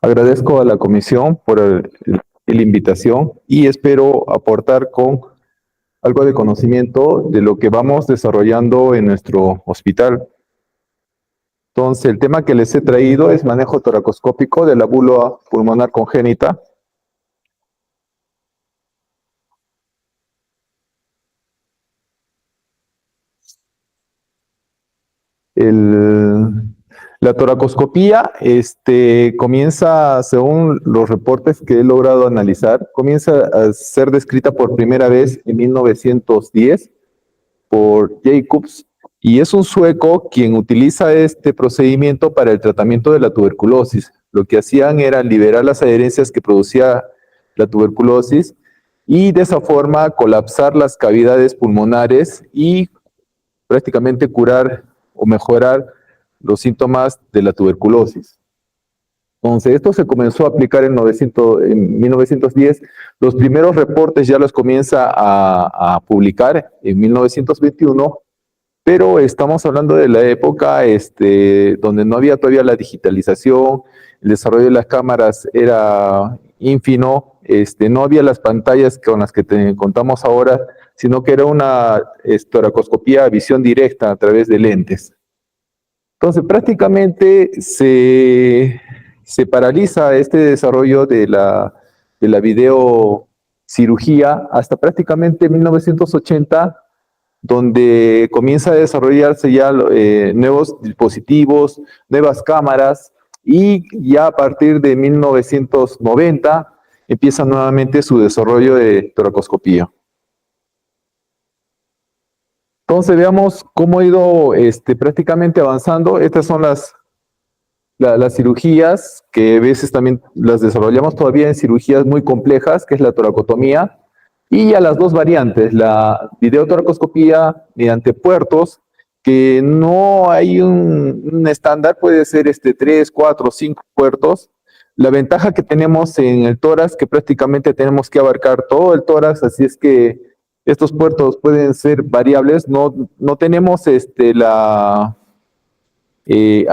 Agradezco a la comisión por la invitación y espero aportar con algo de conocimiento de lo que vamos desarrollando en nuestro hospital. Entonces, el tema que les he traído es manejo toracoscópico de la válvula pulmonar congénita. La toracoscopía comienza, según los reportes que he logrado analizar, comienza a ser descrita por primera vez en 1910 por Jacobs, y es un sueco quien utiliza este procedimiento para el tratamiento de la tuberculosis. Lo que hacían era liberar las adherencias que producía la tuberculosis y de esa forma colapsar las cavidades pulmonares y prácticamente curar o mejorar los síntomas de la tuberculosis. Entonces, esto se comenzó a aplicar en 1910. Los primeros reportes ya los comienza a publicar en 1921, pero estamos hablando de la época donde no había todavía la digitalización, el desarrollo de las cámaras era ínfimo, no había las pantallas con las que contamos ahora, sino que era una toracoscopía a visión directa a través de lentes. Entonces, prácticamente se paraliza este desarrollo de la videocirugía hasta prácticamente 1980, donde comienza a desarrollarse ya nuevos dispositivos, nuevas cámaras, y ya a partir de 1990 empieza nuevamente su desarrollo de toracoscopía. Entonces veamos cómo ha ido prácticamente avanzando. Estas son las cirugías, que a veces también las desarrollamos todavía en cirugías muy complejas, que es la toracotomía, y ya las dos variantes, la videotoracoscopía mediante puertos, que no hay un estándar, puede ser 3, 4, 5 puertos. La ventaja que tenemos en el tórax, que prácticamente tenemos que abarcar todo el tórax, así es que estos puertos pueden ser variables, no tenemos a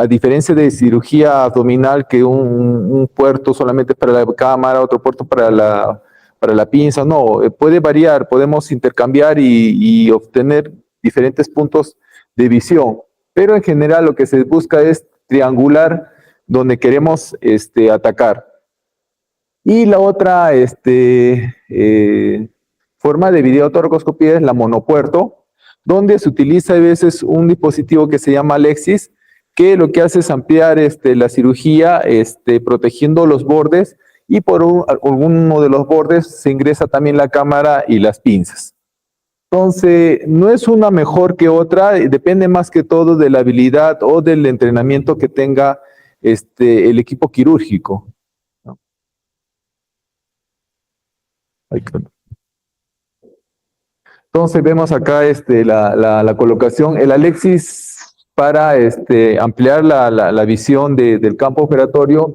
diferencia de cirugía abdominal, que un puerto solamente para la cámara, otro puerto para la pinza, no, puede variar, podemos intercambiar y obtener diferentes puntos de visión, pero en general lo que se busca es triangular donde queremos atacar. Y la otra forma de videotoracoscopía es la monopuerto, donde se utiliza a veces un dispositivo que se llama Alexis, que lo que hace es ampliar la cirugía, protegiendo los bordes, y por alguno de los bordes se ingresa también la cámara y las pinzas. Entonces, no es una mejor que otra, depende más que todo de la habilidad o del entrenamiento que tenga el equipo quirúrgico. Entonces vemos acá la colocación, el Alexis para ampliar la visión del campo operatorio.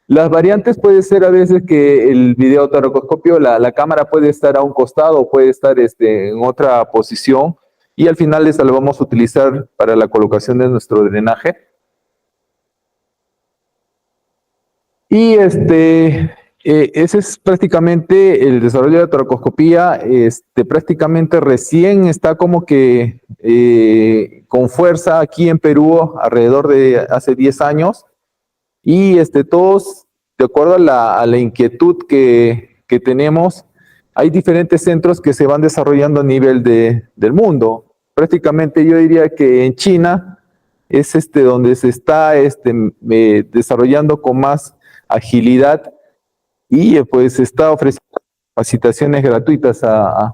Las variantes puede ser a veces que el videotoracoscopio, la cámara puede estar a un costado, puede estar en otra posición, y al final esta la vamos a utilizar para la colocación de nuestro drenaje. Y ese es prácticamente el desarrollo de la toracoscopía. Prácticamente recién está como que con fuerza aquí en Perú, alrededor de hace 10 años. Y todos, de acuerdo a la inquietud que tenemos, hay diferentes centros que se van desarrollando a nivel del mundo. Prácticamente yo diría que en China es donde se está desarrollando con más agilidad, y pues está ofreciendo capacitaciones gratuitas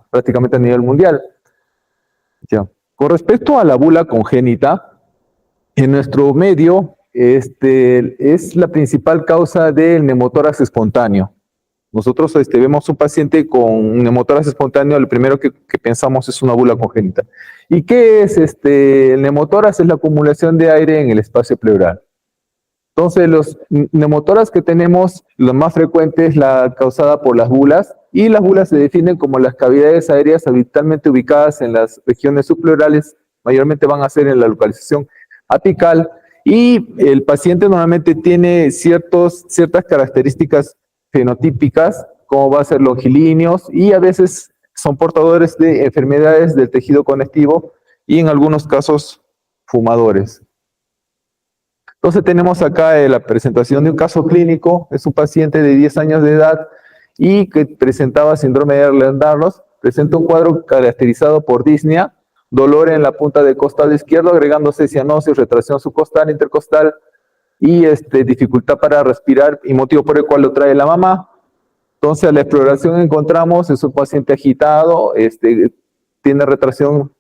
prácticamente a nivel mundial. Ya. Con respecto a la bula congénita, en nuestro medio es la principal causa del neumotórax espontáneo. Nosotros vemos un paciente con un neumotórax espontáneo, lo primero que pensamos es una bula congénita. ¿Y qué es el neumotórax? Es la acumulación de aire en el espacio pleural. Entonces, los neumotórax que tenemos, la más frecuente es la causada por las bulas, y las bulas se definen como las cavidades aéreas habitualmente ubicadas en las regiones subpleurales, mayormente van a ser en la localización apical, Y el paciente normalmente tiene ciertas características fenotípicas, como va a ser longilíneos, y a veces son portadores de enfermedades del tejido conectivo y en algunos casos fumadores. Entonces tenemos acá la presentación de un caso clínico. Es un paciente de 10 años de edad y que presentaba síndrome de Ehlers-Danlos. Presenta un cuadro caracterizado por disnea, dolor en la punta del costado izquierdo, agregándose cianosis, retracción subcostal, intercostal y dificultad para respirar, y motivo por el cual lo trae la mamá. Entonces, a la exploración encontramos, es un paciente agitado, tiene retracción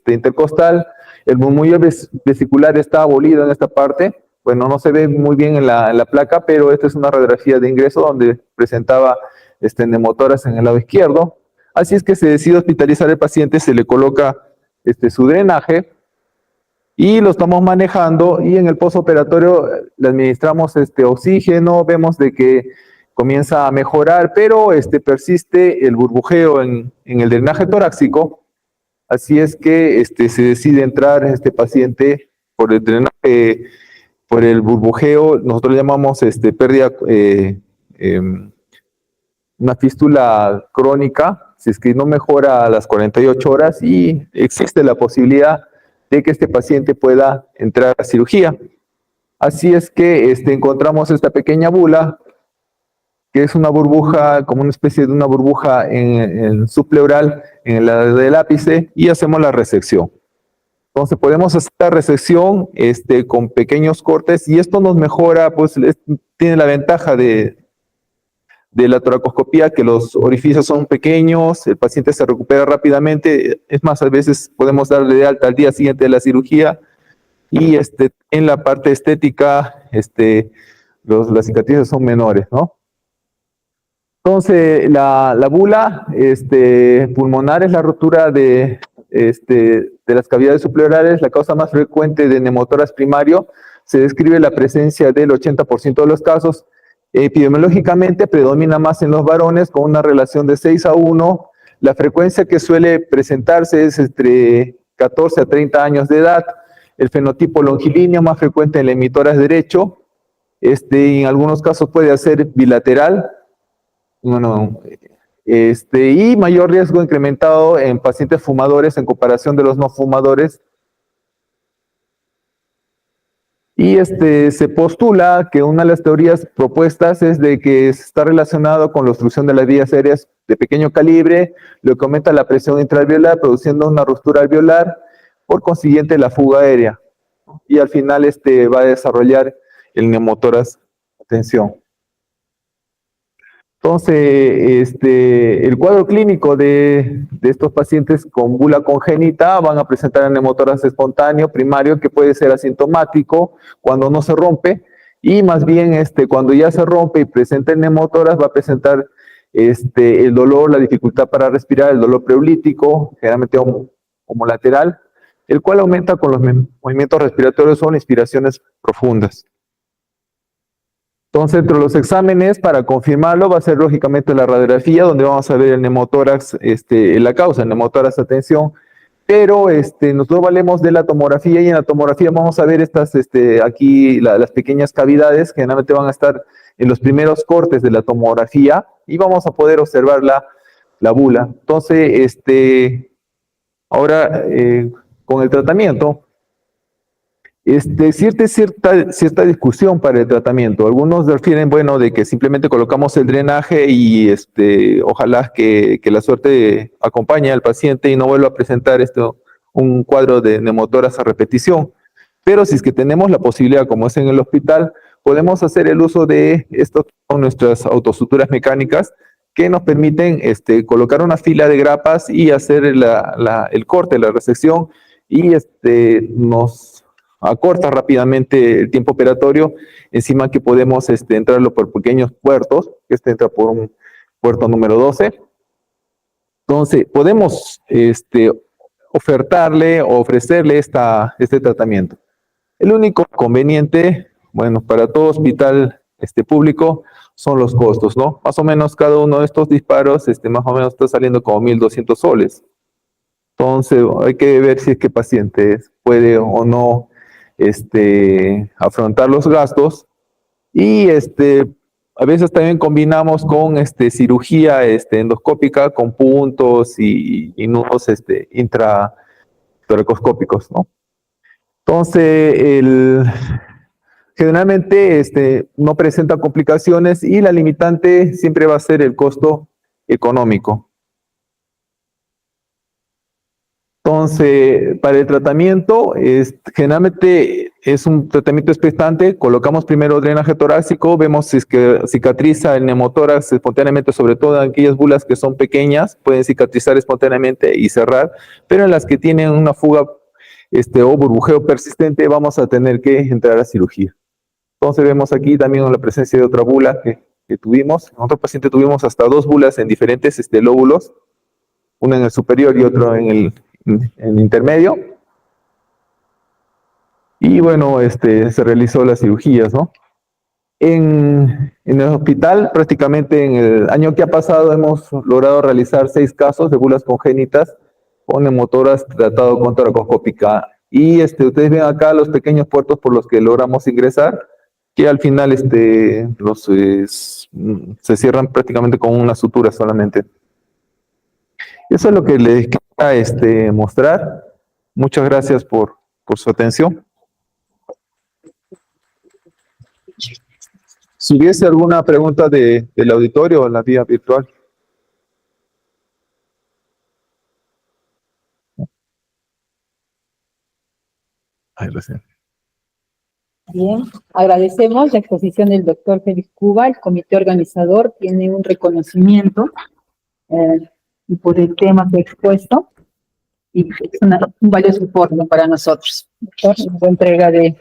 intercostal, el murmullo vesicular está abolido en esta parte. Bueno, no se ve muy bien en la placa, pero esta es una radiografía de ingreso donde presentaba neumotórax en el lado izquierdo. Así es que se decide hospitalizar al paciente, se le coloca su drenaje y lo estamos manejando, y en el postoperatorio le administramos oxígeno. Vemos de que comienza a mejorar, pero persiste el burbujeo en el drenaje torácico. Así es que se decide entrar este paciente por el drenaje, por el burbujeo. Nosotros le llamamos pérdida, una fístula crónica, si es que no mejora a las 48 horas, y existe la posibilidad de que este paciente pueda entrar a cirugía. Así es que encontramos esta pequeña bula, que es una burbuja, como una especie de una burbuja en subpleural, en la del ápice, y hacemos la resección. Entonces podemos hacer la resección con pequeños cortes, y esto nos mejora, pues tiene la ventaja de la toracoscopía, que los orificios son pequeños, el paciente se recupera rápidamente. Es más, a veces podemos darle de alta al día siguiente de la cirugía. Y en la parte estética, las cicatrices son menores, ¿no? Entonces, la bula pulmonar es la rotura de las cavidades subpleurales. La causa más frecuente de neumotórax primario. Se describe la presencia del 80% de los casos. Epidemiológicamente predomina más en los varones, con una relación de 6-1. La frecuencia que suele presentarse es entre 14 a 30 años de edad. El fenotipo longilíneo más frecuente en el hemitórax derecho. En algunos casos puede ser bilateral. Bueno, y mayor riesgo incrementado en pacientes fumadores en comparación de los no fumadores. Y se postula que una de las teorías propuestas es de que está relacionado con la obstrucción de las vías aéreas de pequeño calibre, lo que aumenta la presión intraalveolar, produciendo una ruptura alveolar, por consiguiente la fuga aérea. Y al final va a desarrollar el neumotórax a tensión. Entonces, el cuadro clínico de estos pacientes con bula congénita van a presentar el neumotórax espontáneo primario, que puede ser asintomático cuando no se rompe, y más bien cuando ya se rompe y presenta el neumotórax, va a presentar el dolor, la dificultad para respirar, el dolor pleurolítico, generalmente homolateral, el cual aumenta con los movimientos respiratorios o inspiraciones profundas. Entonces, entre los exámenes, para confirmarlo, va a ser lógicamente la radiografía, donde vamos a ver el neumotórax, la causa, el neumotórax a tensión, pero nosotros valemos de la tomografía, y en la tomografía vamos a ver estas, aquí las pequeñas cavidades, que generalmente van a estar en los primeros cortes de la tomografía, y vamos a poder observar la bula. Entonces, ahora, con el tratamiento, cierta discusión para el tratamiento. Algunos refieren, bueno, de que simplemente colocamos el drenaje y ojalá que la suerte acompañe al paciente y no vuelva a presentar un cuadro de neumotórax a repetición. Pero si es que tenemos la posibilidad, como es en el hospital, podemos hacer el uso de esto con nuestras autosuturas mecánicas, que nos permiten colocar una fila de grapas y hacer el corte, la resección, y nos acorta rápidamente el tiempo operatorio, encima que podemos entrarlo por pequeños puertos, que entra por un puerto número 12. Entonces, podemos ofertarle o ofrecerle este tratamiento. El único conveniente, bueno, para todo hospital público, son los costos, ¿no? Más o menos cada uno de estos disparos, más o menos está saliendo como 1.200 soles. Entonces, hay que ver si es que el paciente puede o no afrontar los gastos y a veces también combinamos con cirugía endoscópica con puntos y nudos intratoracoscópicos, ¿no? Entonces, generalmente no presenta complicaciones y la limitante siempre va a ser el costo económico. Entonces, para el tratamiento, generalmente es un tratamiento expectante. Colocamos primero drenaje torácico, vemos si es que cicatriza el neumotórax espontáneamente, sobre todo en aquellas bulas que son pequeñas, pueden cicatrizar espontáneamente y cerrar, pero en las que tienen una fuga o burbujeo persistente, vamos a tener que entrar a cirugía. Entonces, vemos aquí también la presencia de otra bula que tuvimos. En otro paciente tuvimos hasta 2 bulas en diferentes lóbulos, una en el superior y otro en el intermedio. Y bueno, se realizó las cirugías, ¿no? En el hospital, prácticamente en el año que ha pasado, hemos logrado realizar 6 casos de bulas congénitas con neumotórax tratado con toracoscópica. Y ustedes ven acá los pequeños puertos por los que logramos ingresar, que al final se cierran prácticamente con una sutura solamente. Eso es lo que les quería mostrar. Muchas gracias por su atención. Si hubiese alguna pregunta del auditorio o en la vía virtual. Ay, recién. Bien, agradecemos la exposición del doctor Félix Cuba. El comité organizador tiene un reconocimiento y por el tema que he expuesto, y es un valioso informe para nosotros. Doctor, la entrega de...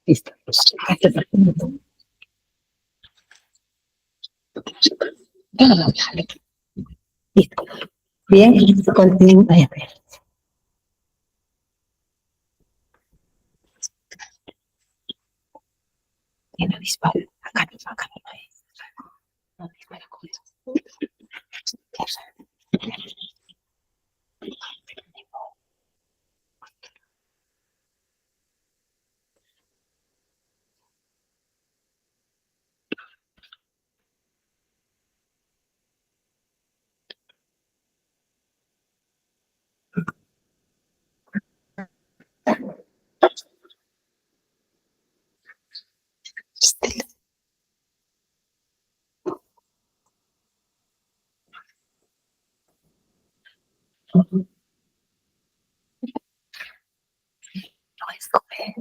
Listo. Listo. Bien, continúa. Tiene disparo. Acá no, acá no es. No dispara con eso. No es comer.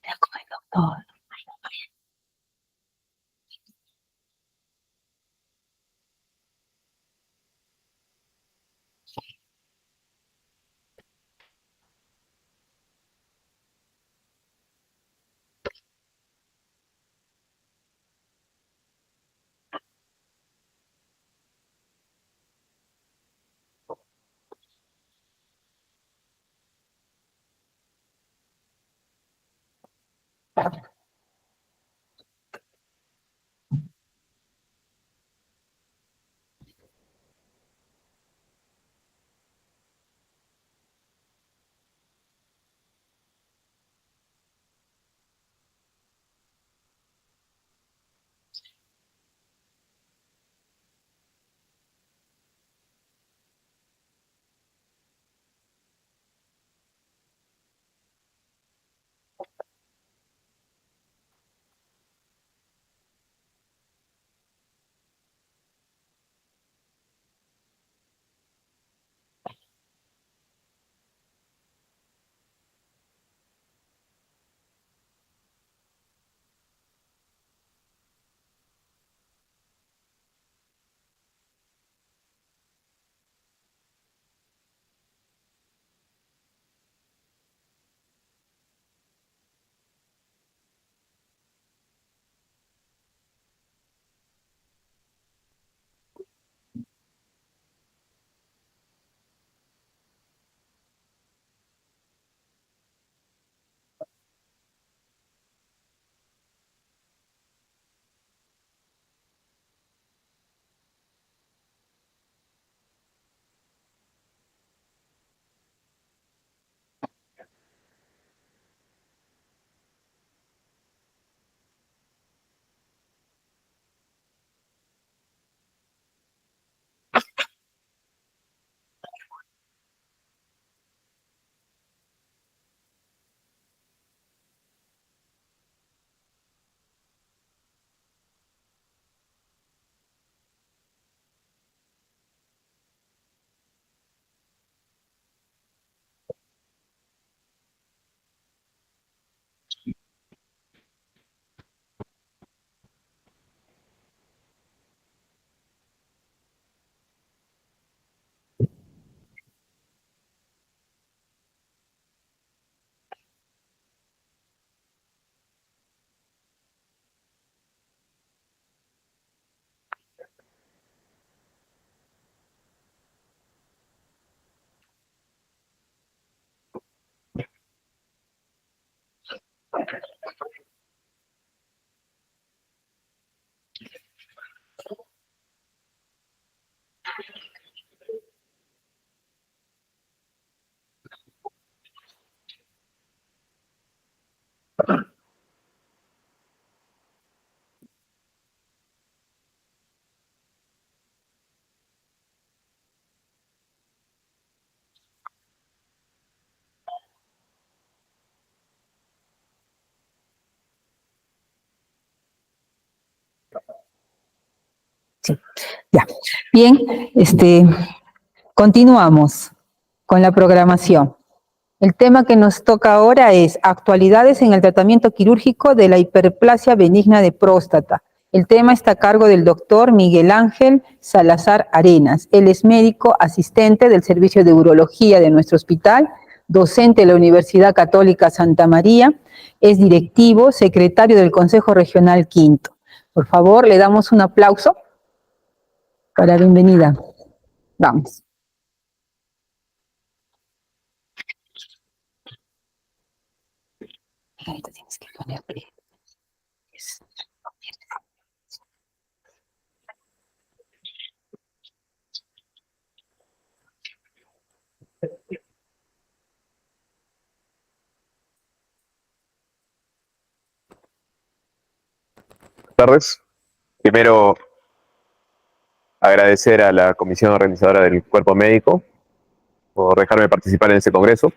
Es comer, doctor. Sí, ya. Bien, continuamos con la programación. El tema que nos toca ahora es actualidades en el tratamiento quirúrgico de la hiperplasia benigna de próstata. El tema está a cargo del doctor Miguel Ángel Salazar Arenas. Él es médico asistente del Servicio de Urología de nuestro hospital, docente de la Universidad Católica Santa María, es directivo, secretario del Consejo Regional Quinto. Por favor, le damos un aplauso para la bienvenida. Vamos. Ahorita tienes que ponerle. Buenas tardes. Primero, agradecer a la comisión organizadora del cuerpo médico por dejarme participar en este congreso.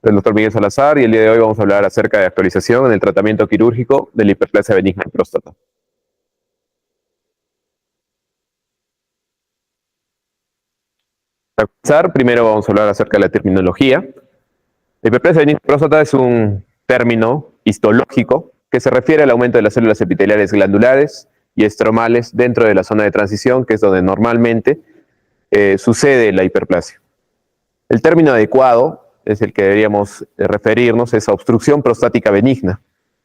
Soy el doctor Miguel Salazar y el día de hoy vamos a hablar acerca de actualización en el tratamiento quirúrgico de la hiperplasia benigna de próstata. Para comenzar, primero vamos a hablar acerca de la terminología. La hiperplasia benigna de próstata es un término histológico que se refiere al aumento de las células epiteliales glandulares y estromales dentro de la zona de transición, que es donde normalmente sucede la hiperplasia. El término adecuado es el que deberíamos referirnos, es a obstrucción prostática benigna,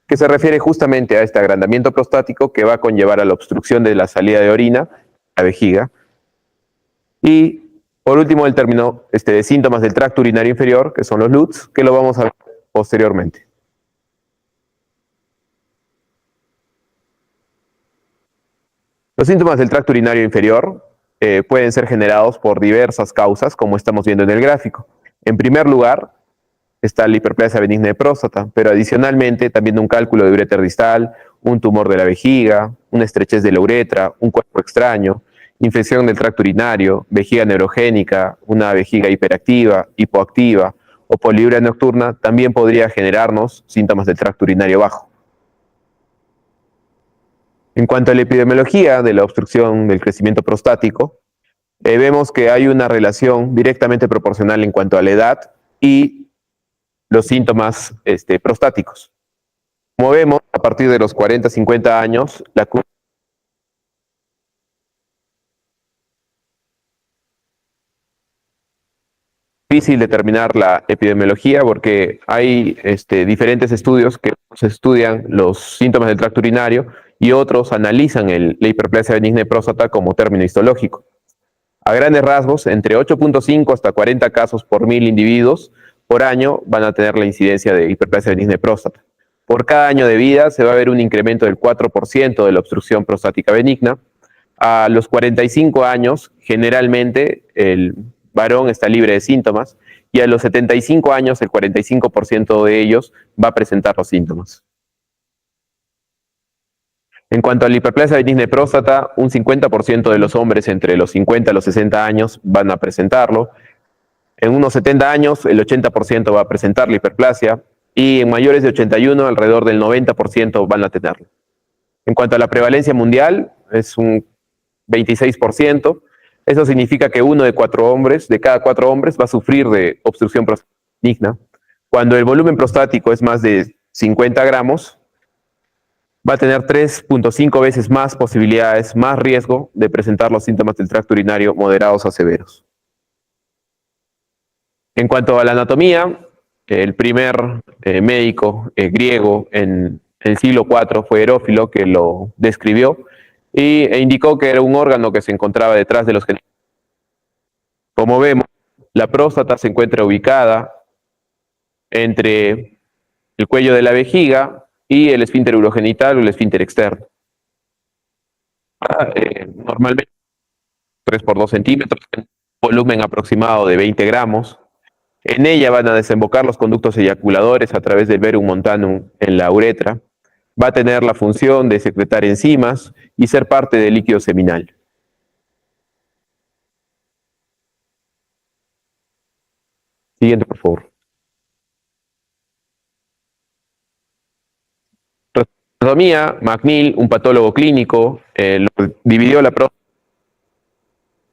que se refiere justamente a este agrandamiento prostático que va a conllevar a la obstrucción de la salida de orina, la vejiga. Y por último, el término de síntomas del tracto urinario inferior, que son los LUTS, que lo vamos a ver posteriormente. Los síntomas del tracto urinario inferior pueden ser generados por diversas causas, como estamos viendo en el gráfico. En primer lugar, está la hiperplasia benigna de próstata, pero adicionalmente también un cálculo de uréter distal, un tumor de la vejiga, una estrechez de la uretra, un cuerpo extraño, infección del tracto urinario, vejiga neurogénica, una vejiga hiperactiva, hipoactiva o poliuria nocturna también podría generarnos síntomas del tracto urinario bajo. En cuanto a la epidemiología de la obstrucción del crecimiento prostático, vemos que hay una relación directamente proporcional en cuanto a la edad y los síntomas prostáticos. Como vemos, a partir de los 40-50 años, la curva es difícil determinar la epidemiología porque hay diferentes estudios que estudian los síntomas del tracto urinario y otros analizan la hiperplasia benigna de próstata como término histológico. A grandes rasgos, entre 8.5 hasta 40 casos por 1000 individuos por año van a tener la incidencia de hiperplasia benigna de próstata. Por cada año de vida se va a ver un incremento del 4% de la obstrucción prostática benigna. A los 45 años, generalmente el varón está libre de síntomas y a los 75 años, el 45% de ellos va a presentar los síntomas. En cuanto a la hiperplasia benigna de próstata, un 50% de los hombres entre los 50 y los 60 años van a presentarlo. En unos 70 años, el 80% va a presentar la hiperplasia y en mayores de 81, alrededor del 90% van a tenerlo. En cuanto a la prevalencia mundial, es un 26%. Eso significa que de cada 4 hombres va a sufrir de obstrucción prostática benigna. Cuando el volumen prostático es más de 50 gramos, va a tener 3.5 veces más posibilidades, más riesgo de presentar los síntomas del tracto urinario moderados a severos. En cuanto a la anatomía, el primer médico griego en el siglo IV fue Herófilo, que lo describió e indicó que era un órgano que se encontraba detrás de los genitales. Como vemos, la próstata se encuentra ubicada entre el cuello de la vejiga y el esfínter urogenital o el esfínter externo. Normalmente 3 por 2 centímetros, volumen aproximado de 20 gramos. En ella van a desembocar los conductos eyaculadores a través del verum montanum en la uretra. Va a tener la función de secretar enzimas y ser parte del líquido seminal. Siguiente, por favor. Anatomía, McNeil, un patólogo clínico, dividió la próstata.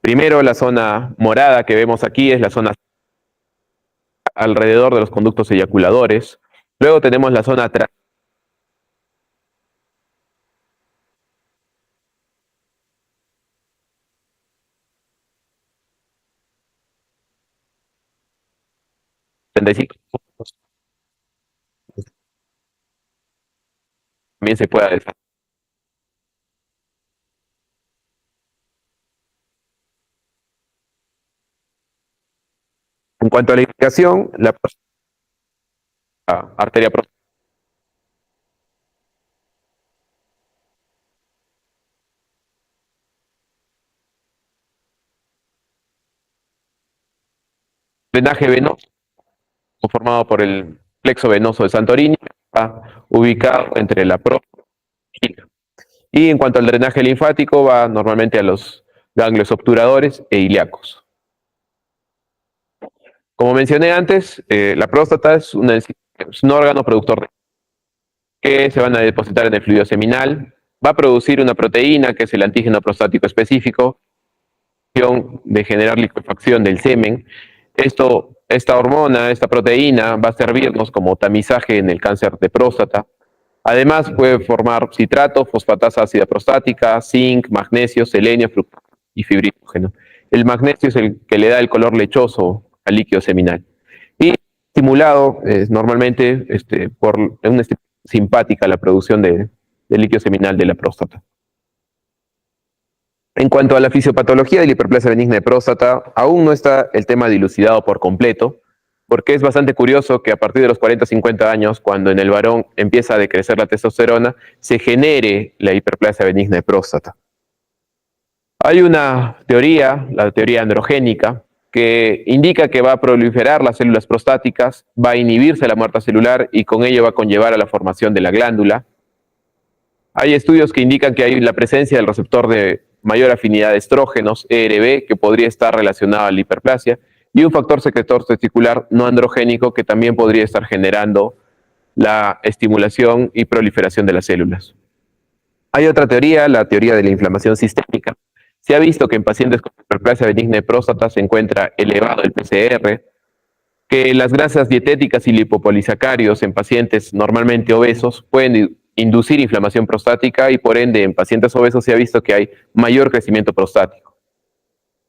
Primero, la zona morada que vemos aquí es la zona alrededor de los conductos eyaculadores. Luego tenemos la zona atrás. También se puede deshacer. En cuanto a la irrigación, la arteria prostática. Drenaje venoso, formado por el plexo venoso de Santorini, está ubicado entre la próstata y la vejiga. Y en cuanto al drenaje linfático, va normalmente a los ganglios obturadores e ilíacos. Como mencioné antes, la próstata es un órgano productor que se van a depositar en el fluido seminal. Va a producir una proteína, que es el antígeno prostático específico, de generar liquefacción del semen. Esta hormona, esta proteína, va a servirnos como tamizaje en el cáncer de próstata. Además, puede formar citrato, fosfatasa ácida prostática, zinc, magnesio, selenio, fructosa y fibrinógeno. El magnesio es el que le da el color lechoso al líquido seminal. Y estimulado normalmente por una estimulación simpática la producción de líquido seminal de la próstata. En cuanto a la fisiopatología de la hiperplasia benigna de próstata, aún no está el tema dilucidado por completo, porque es bastante curioso que a partir de los 40-50 años, cuando en el varón empieza a decrecer la testosterona, se genere la hiperplasia benigna de próstata. Hay una teoría, la teoría androgénica, que indica que va a proliferar las células prostáticas, va a inhibirse la muerte celular y con ello va a conllevar a la formación de la glándula. Hay estudios que indican que hay la presencia del receptor de mayor afinidad de estrógenos, ERB, que podría estar relacionado a la hiperplasia, y un factor secretor testicular no androgénico que también podría estar generando la estimulación y proliferación de las células. Hay otra teoría, la teoría de la inflamación sistémica. Se ha visto que en pacientes con hiperplasia benigna de próstata se encuentra elevado el PCR, que las grasas dietéticas y lipopolisacáridos en pacientes normalmente obesos pueden inducir inflamación prostática y por ende en pacientes obesos se ha visto que hay mayor crecimiento prostático.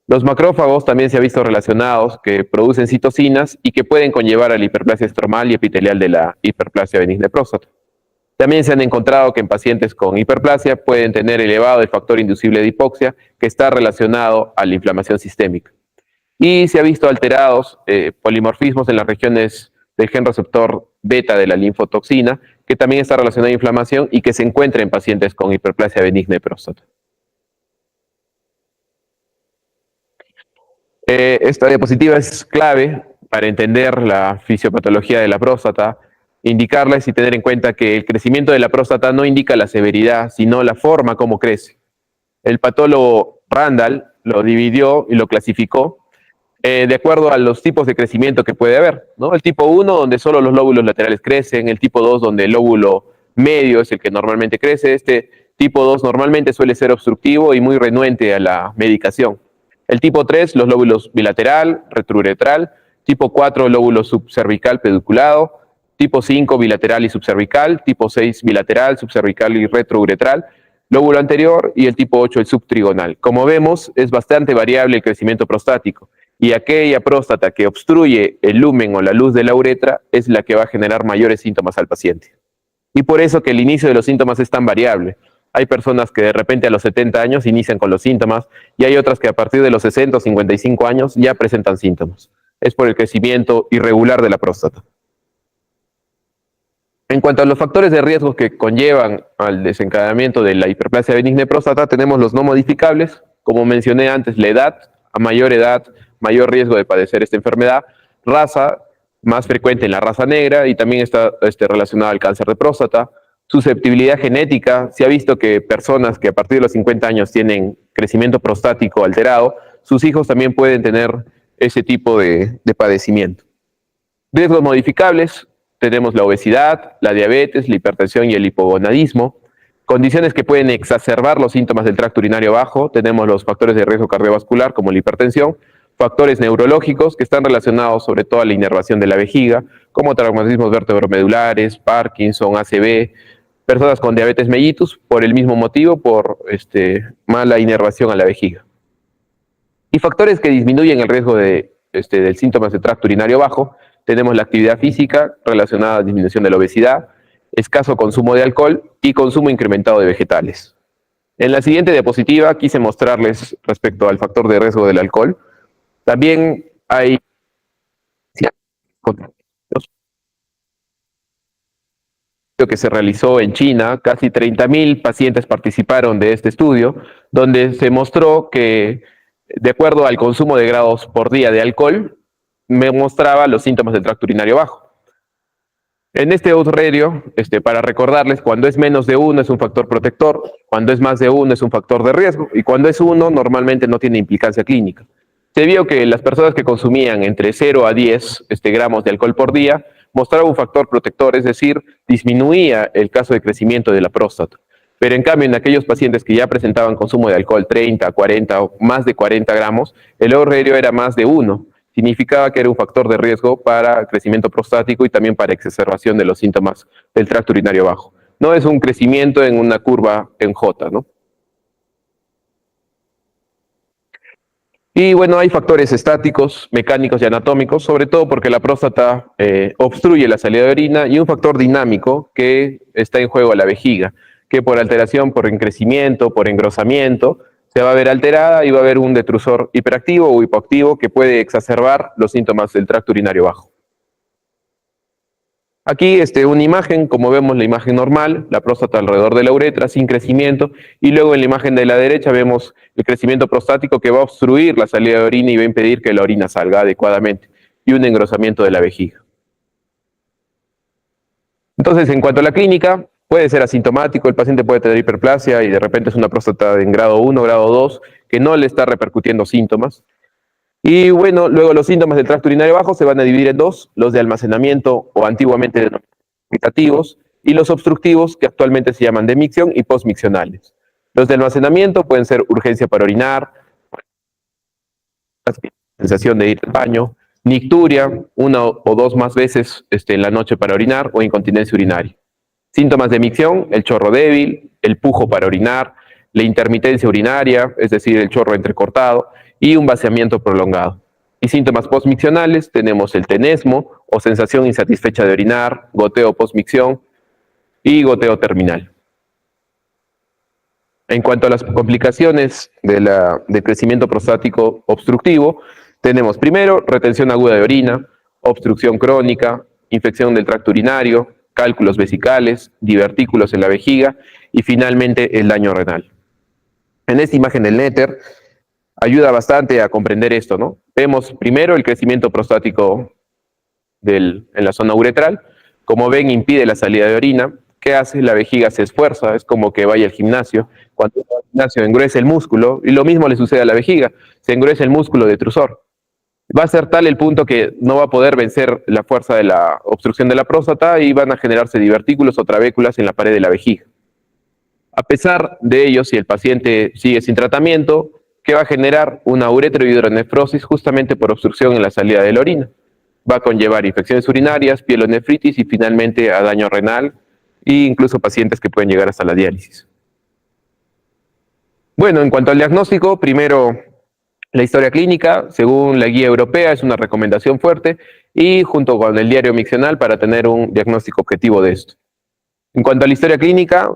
Los macrófagos también se ha visto relacionados, que producen citocinas y que pueden conllevar a la hiperplasia estromal y epitelial de la hiperplasia benigna de próstata. También se han encontrado que en pacientes con hiperplasia pueden tener elevado el factor inducible de hipoxia, que está relacionado a la inflamación sistémica. Y se ha visto alterados polimorfismos en las regiones del gen receptor beta de la linfotoxina, que también está relacionado a inflamación y que se encuentra en pacientes con hiperplasia benigna de próstata. Esta diapositiva es clave para entender la fisiopatología de la próstata, indicarles y tener en cuenta que el crecimiento de la próstata no indica la severidad, sino la forma como crece. El patólogo Randall lo dividió y lo clasificó de acuerdo a los tipos de crecimiento que puede haber, ¿no? El tipo 1, donde solo los lóbulos laterales crecen; el tipo 2, donde el lóbulo medio es el que normalmente crece. Este tipo 2 normalmente suele ser obstructivo y muy renuente a la medicación. El tipo 3, los lóbulos bilateral, retrouretral; tipo 4, lóbulo subcervical pedunculado; tipo 5, bilateral y subcervical; tipo 6, bilateral, subcervical y retrouretral; lóbulo anterior; y el tipo 8, el subtrigonal. Como vemos, es bastante variable el crecimiento prostático, y aquella próstata que obstruye el lumen o la luz de la uretra es la que va a generar mayores síntomas al paciente. Y por eso que el inicio de los síntomas es tan variable. Hay personas que de repente a los 70 años inician con los síntomas, y hay otras que a partir de los 60 o 55 años ya presentan síntomas. Es por el crecimiento irregular de la próstata. En cuanto a los factores de riesgo que conllevan al desencadenamiento de la hiperplasia benigna de próstata, tenemos los no modificables, como mencioné antes, la edad, a mayor edad, mayor riesgo de padecer esta enfermedad, raza, más frecuente en la raza negra y también está relacionada al cáncer de próstata, susceptibilidad genética, se ha visto que personas que a partir de los 50 años tienen crecimiento prostático alterado, sus hijos también pueden tener ese tipo de padecimiento. Riesgos modificables, tenemos la obesidad, la diabetes, la hipertensión y el hipogonadismo. Condiciones que pueden exacerbar los síntomas del tracto urinario bajo, tenemos los factores de riesgo cardiovascular como la hipertensión, factores neurológicos que están relacionados sobre todo a la inervación de la vejiga, como traumatismos vertebromedulares, Parkinson, ACV, personas con diabetes mellitus, por el mismo motivo, por mala inervación a la vejiga. Y factores que disminuyen el riesgo del síntomas de tracto urinario bajo, tenemos la actividad física relacionada a la disminución de la obesidad, escaso consumo de alcohol y consumo incrementado de vegetales. En la siguiente diapositiva quise mostrarles respecto al factor de riesgo del alcohol. También hay que se realizó en China, casi 30.000 pacientes participaron de este estudio, donde se mostró que de acuerdo al consumo de grados por día de alcohol, me mostraba los síntomas del tracto urinario bajo. En este otro radio, para recordarles, cuando es menos de 1 es un factor protector, cuando es más de 1 es un factor de riesgo, y cuando es 1 normalmente no tiene implicancia clínica. Se vio que las personas que consumían entre 0 a 10 gramos de alcohol por día mostraba un factor protector, es decir, disminuía el caso de crecimiento de la próstata. Pero en cambio, en aquellos pacientes que ya presentaban consumo de alcohol 30, 40 o más de 40 gramos, el radio era más de 1. Significaba que era un factor de riesgo para crecimiento prostático y también para exacerbación de los síntomas del tracto urinario bajo. No es un crecimiento en una curva en J, ¿no? Y bueno, hay factores estáticos, mecánicos y anatómicos, sobre todo porque la próstata obstruye la salida de orina, y un factor dinámico que está en juego la vejiga, que por alteración, por encrecimiento, por engrosamiento, se va a ver alterada y va a haber un detrusor hiperactivo o hipoactivo que puede exacerbar los síntomas del tracto urinario bajo. Aquí una imagen, como vemos la imagen normal, la próstata alrededor de la uretra sin crecimiento, y luego en la imagen de la derecha vemos el crecimiento prostático que va a obstruir la salida de orina y va a impedir que la orina salga adecuadamente, y un engrosamiento de la vejiga. Entonces, en cuanto a la clínica, puede ser asintomático, el paciente puede tener hiperplasia y de repente es una próstata en grado 1, grado 2, que no le está repercutiendo síntomas. Y bueno, luego los síntomas del tracto urinario bajo se van a dividir en dos: los de almacenamiento o antiguamente denominados y los obstructivos, que actualmente se llaman de micción y postmiccionales. Los de almacenamiento pueden ser urgencia para orinar, sensación de ir al baño, nicturia, 1 o 2 más veces en la noche para orinar, o incontinencia urinaria. Síntomas de micción: el chorro débil, el pujo para orinar, la intermitencia urinaria, es decir, el chorro entrecortado, y un vaciamiento prolongado. Y síntomas postmiccionales, tenemos el tenesmo o sensación insatisfecha de orinar, goteo postmicción y goteo terminal. En cuanto a las complicaciones del crecimiento prostático obstructivo, tenemos primero retención aguda de orina, obstrucción crónica, infección del tracto urinario, cálculos vesicales, divertículos en la vejiga y finalmente el daño renal. En esta imagen del néter ayuda bastante a comprender esto, ¿no? Vemos primero el crecimiento prostático en la zona uretral. Como ven, impide la salida de orina. ¿Qué hace? La vejiga se esfuerza, es como que vaya al gimnasio. Cuando va al gimnasio engruesa el músculo, y lo mismo le sucede a la vejiga, se engruesa el músculo detrusor. Va a ser tal el punto que no va a poder vencer la fuerza de la obstrucción de la próstata y van a generarse divertículos o trabéculas en la pared de la vejiga. A pesar de ello, si el paciente sigue sin tratamiento, ¿qué va a generar? Una uretrohidronefrosis justamente por obstrucción en la salida de la orina. Va a conllevar infecciones urinarias, pielonefritis y finalmente a daño renal, e incluso pacientes que pueden llegar hasta la diálisis. Bueno, en cuanto al diagnóstico, primero la historia clínica, según la guía europea, es una recomendación fuerte, y junto con el diario miccional para tener un diagnóstico objetivo de esto. En cuanto a la historia clínica,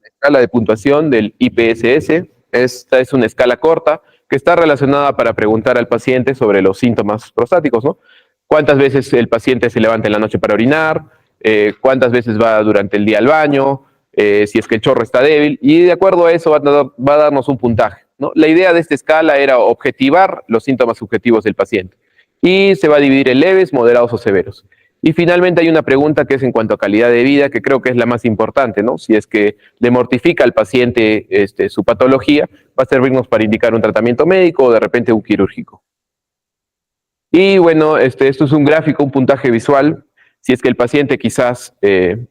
la escala de puntuación del IPSS, esta es una escala corta que está relacionada para preguntar al paciente sobre los síntomas prostáticos, ¿no? ¿Cuántas veces el paciente se levanta en la noche para orinar? cuántas veces va durante el día al baño, si es que el chorro está débil, y de acuerdo a eso va a darnos un puntaje, ¿no? La idea de esta escala era objetivar los síntomas subjetivos del paciente y se va a dividir en leves, moderados o severos. Y finalmente hay una pregunta que es en cuanto a calidad de vida, que creo que es la más importante, ¿no? Si es que le mortifica al paciente su patología, va a servirnos para indicar un tratamiento médico o de repente un quirúrgico. Y bueno, esto es un gráfico, un puntaje visual. Si es que el paciente quizás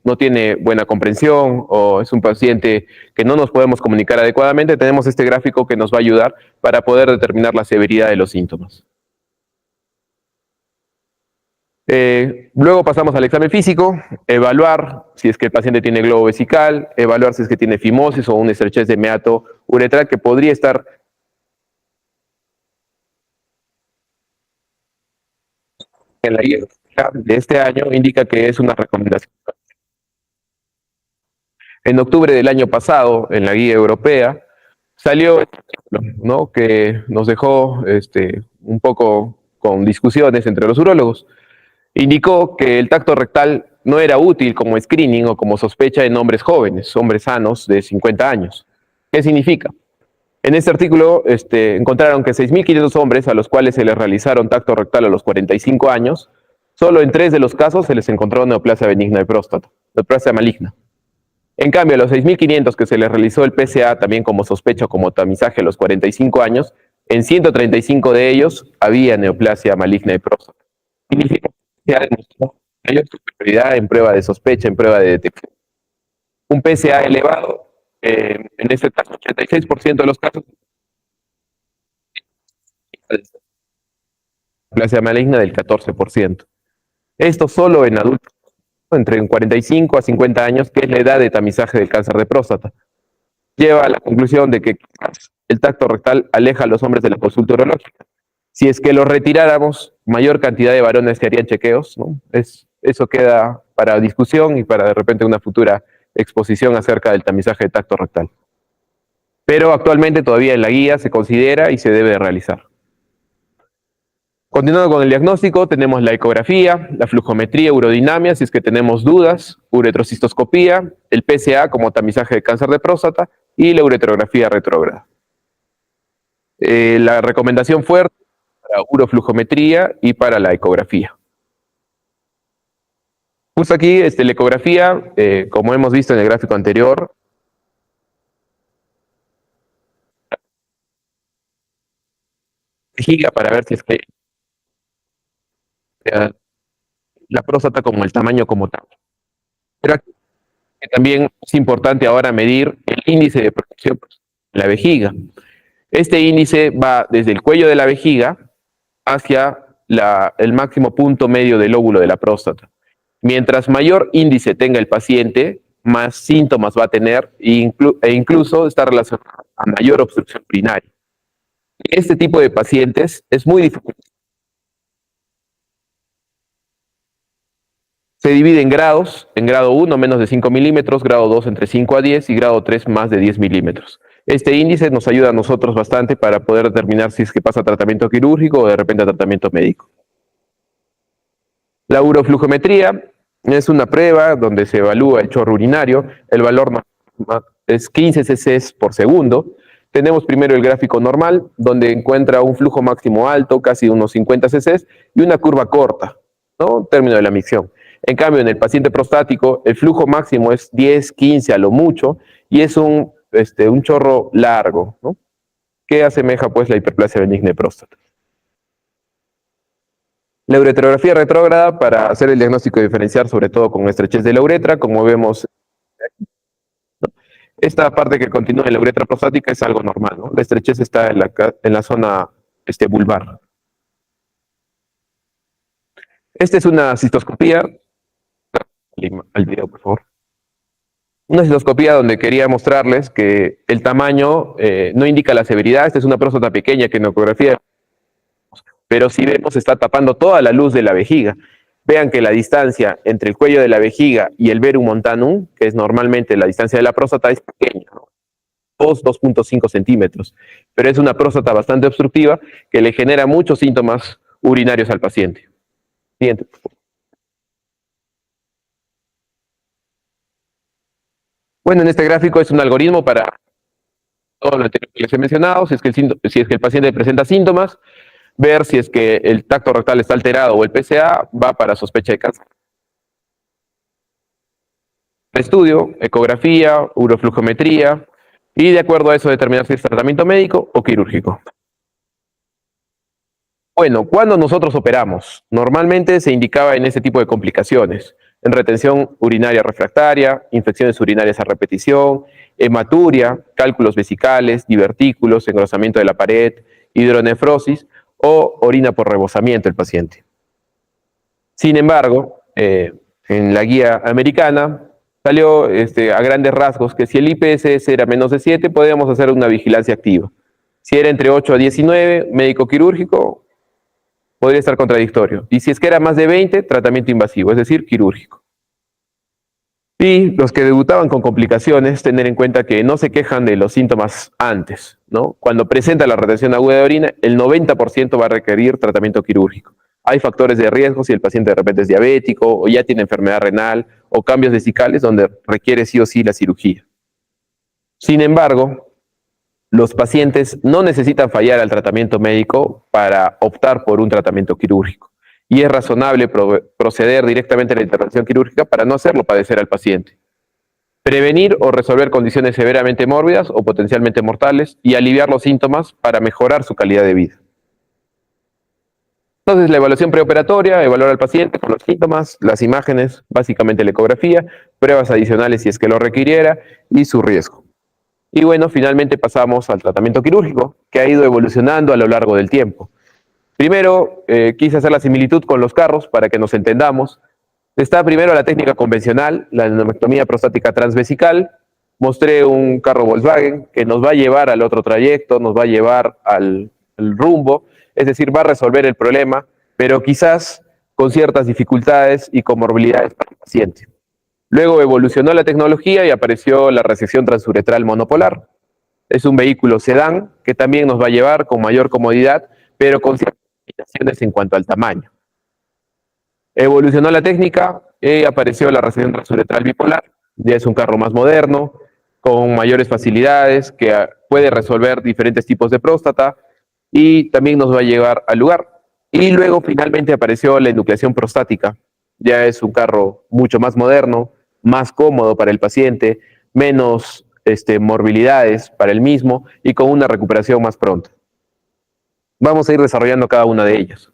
no tiene buena comprensión o es un paciente que no nos podemos comunicar adecuadamente, tenemos este gráfico que nos va a ayudar para poder determinar la severidad de los síntomas. Luego pasamos al examen físico, evaluar si es que el paciente tiene globo vesical, evaluar si es que tiene fimosis o una estrechez de meato uretral que podría estar en la guía de este año, indica que es una recomendación. En octubre del año pasado, en la guía europea, salió, ¿no?, que nos dejó un poco con discusiones entre los urólogos. Indicó que el tacto rectal no era útil como screening o como sospecha en hombres jóvenes, hombres sanos de 50 años. ¿Qué significa? En este artículo encontraron que 6.500 hombres a los cuales se les realizaron tacto rectal a los 45 años, solo en 3 de los casos se les encontró neoplasia benigna de próstata, neoplasia maligna. En cambio, a los 6.500 que se les realizó el PSA también como sospecha o como tamizaje a los 45 años, en 135 de ellos había neoplasia maligna de próstata. Significa que se ha demostrado mayor superioridad en prueba de sospecha, en prueba de detección. Un PSA elevado, en este caso, 86% de los casos, neoplasia maligna del 14%. Esto solo en adultos entre 45 a 50 años, que es la edad de tamizaje del cáncer de próstata. Lleva a la conclusión de que el tacto rectal aleja a los hombres de la consulta urológica. Si es que lo retiráramos, mayor cantidad de varones se harían chequeos, ¿no? Eso queda para discusión y para de repente una futura exposición acerca del tamizaje de tacto rectal. Pero actualmente todavía en la guía se considera y se debe realizar. Continuando con el diagnóstico, tenemos la ecografía, la flujometría, urodinamia, si es que tenemos dudas, uretrocistoscopía, el PSA como tamizaje de cáncer de próstata y la uretrografía retrógrada. La recomendación fuerte para uroflujometría y para la ecografía. Justo aquí, la ecografía, como hemos visto en el gráfico anterior, vejiga para ver si es que la próstata como el tamaño como tal. Pero aquí también es importante ahora medir el índice de protección de la vejiga. Este índice va desde el cuello de la vejiga hacia el máximo punto medio del óvulo de la próstata. Mientras mayor índice tenga el paciente, más síntomas va a tener e incluso está relacionado a mayor obstrucción urinaria. Este tipo de pacientes es muy difícil. Se divide en grados, en grado 1 menos de 5 milímetros, grado 2 entre 5 a 10 y grado 3 más de 10 milímetros. Este índice nos ayuda a nosotros bastante para poder determinar si es que pasa a tratamiento quirúrgico o de repente a tratamiento médico. La uroflujometría es una prueba donde se evalúa el chorro urinario, el valor es 15 cc por segundo. Tenemos primero el gráfico normal, donde encuentra un flujo máximo alto, casi unos 50 cc, y una curva corta, ¿no? Término de la micción. En cambio, en el paciente prostático, el flujo máximo es 10, 15 a lo mucho, y es un chorro largo, ¿no?, que asemeja pues la hiperplasia benigna de próstata. La uretrografía retrógrada para hacer el diagnóstico diferencial, sobre todo con estrechez de la uretra, como vemos. Esta parte que continúa en la uretra prostática es algo normal, ¿no? La estrechez está en la zona vulvar. Esta es una cistoscopía. Al video, por favor. Una cistoscopía donde quería mostrarles que el tamaño no indica la severidad. Esta es una próstata pequeña que en ecografía, pero si vemos está tapando toda la luz de la vejiga. Vean que la distancia entre el cuello de la vejiga y el verum montanum, que es normalmente la distancia de la próstata, es pequeña, ¿no? 2.5 centímetros. Pero es una próstata bastante obstructiva que le genera muchos síntomas urinarios al paciente. Siguiente, por favor. Bueno, en este gráfico es un algoritmo para todo lo anterior que les he mencionado. Si es que el paciente presenta síntomas, ver si es que el tacto rectal está alterado o el PSA va para sospecha de cáncer. Estudio, ecografía, uroflujometría, y de acuerdo a eso determinar si es tratamiento médico o quirúrgico. Bueno, ¿cuándo nosotros operamos? Normalmente se indicaba en ese tipo de complicaciones, en retención urinaria refractaria, infecciones urinarias a repetición, hematuria, cálculos vesicales, divertículos, engrosamiento de la pared, hidronefrosis o orina por rebosamiento del paciente. Sin embargo, en la guía americana salió a grandes rasgos que si el IPSS era menos de 7, podíamos hacer una vigilancia activa. Si era entre 8 a 19, médico quirúrgico, podría estar contradictorio. Y si es que era más de 20, tratamiento invasivo, es decir, quirúrgico. Y los que debutaban con complicaciones, tener en cuenta que no se quejan de los síntomas antes, ¿no? Cuando presenta la retención aguda de orina, el 90% va a requerir tratamiento quirúrgico. Hay factores de riesgo si el paciente de repente es diabético o ya tiene enfermedad renal o cambios vesicales donde requiere sí o sí la cirugía. Sin embargo, los pacientes no necesitan fallar al tratamiento médico para optar por un tratamiento quirúrgico. Y es razonable proceder directamente a la intervención quirúrgica para no hacerlo padecer al paciente. Prevenir o resolver condiciones severamente mórbidas o potencialmente mortales y aliviar los síntomas para mejorar su calidad de vida. Entonces, la evaluación preoperatoria, evaluar al paciente con los síntomas, las imágenes, básicamente la ecografía, pruebas adicionales si es que lo requiriera y su riesgo. Y bueno, finalmente pasamos al tratamiento quirúrgico, que ha ido evolucionando a lo largo del tiempo. Primero, quise hacer la similitud con los carros para que nos entendamos. Está primero la técnica convencional, la adenomectomía prostática transvesical. Mostré un carro Volkswagen que nos va a llevar al otro trayecto, nos va a llevar al rumbo, es decir, va a resolver el problema, pero quizás con ciertas dificultades y comorbilidades para el paciente. Luego evolucionó la tecnología y apareció la resección transuretral monopolar. Es un vehículo sedán que también nos va a llevar con mayor comodidad, pero con ciertas limitaciones en cuanto al tamaño. Evolucionó la técnica y apareció la resección transuretral bipolar. Ya es un carro más moderno, con mayores facilidades, que puede resolver diferentes tipos de próstata y también nos va a llevar al lugar. Y luego finalmente apareció la enucleación prostática. Ya es un carro mucho más moderno, más cómodo para el paciente, menos morbilidades para el mismo y con una recuperación más pronta. Vamos a ir desarrollando cada una de ellas.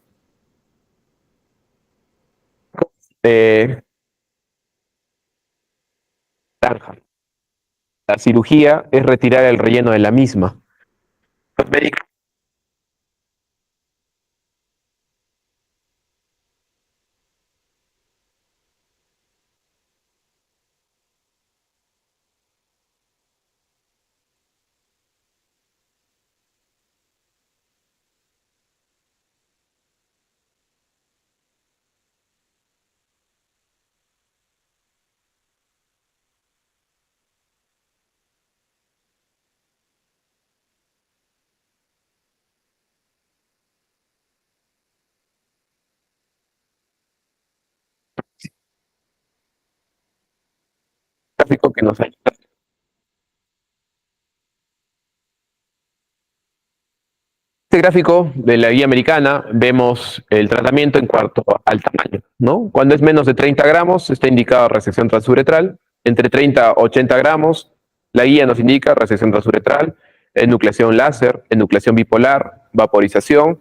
La cirugía es retirar el relleno de la misma. Los médicos gráfico que nos ayuda. Este gráfico de la guía americana vemos el tratamiento en cuanto al tamaño, ¿no? Cuando es menos de 30 gramos está indicado resección transuretral, entre 30 a 80 gramos la guía nos indica resección transuretral, enucleación láser, enucleación bipolar, vaporización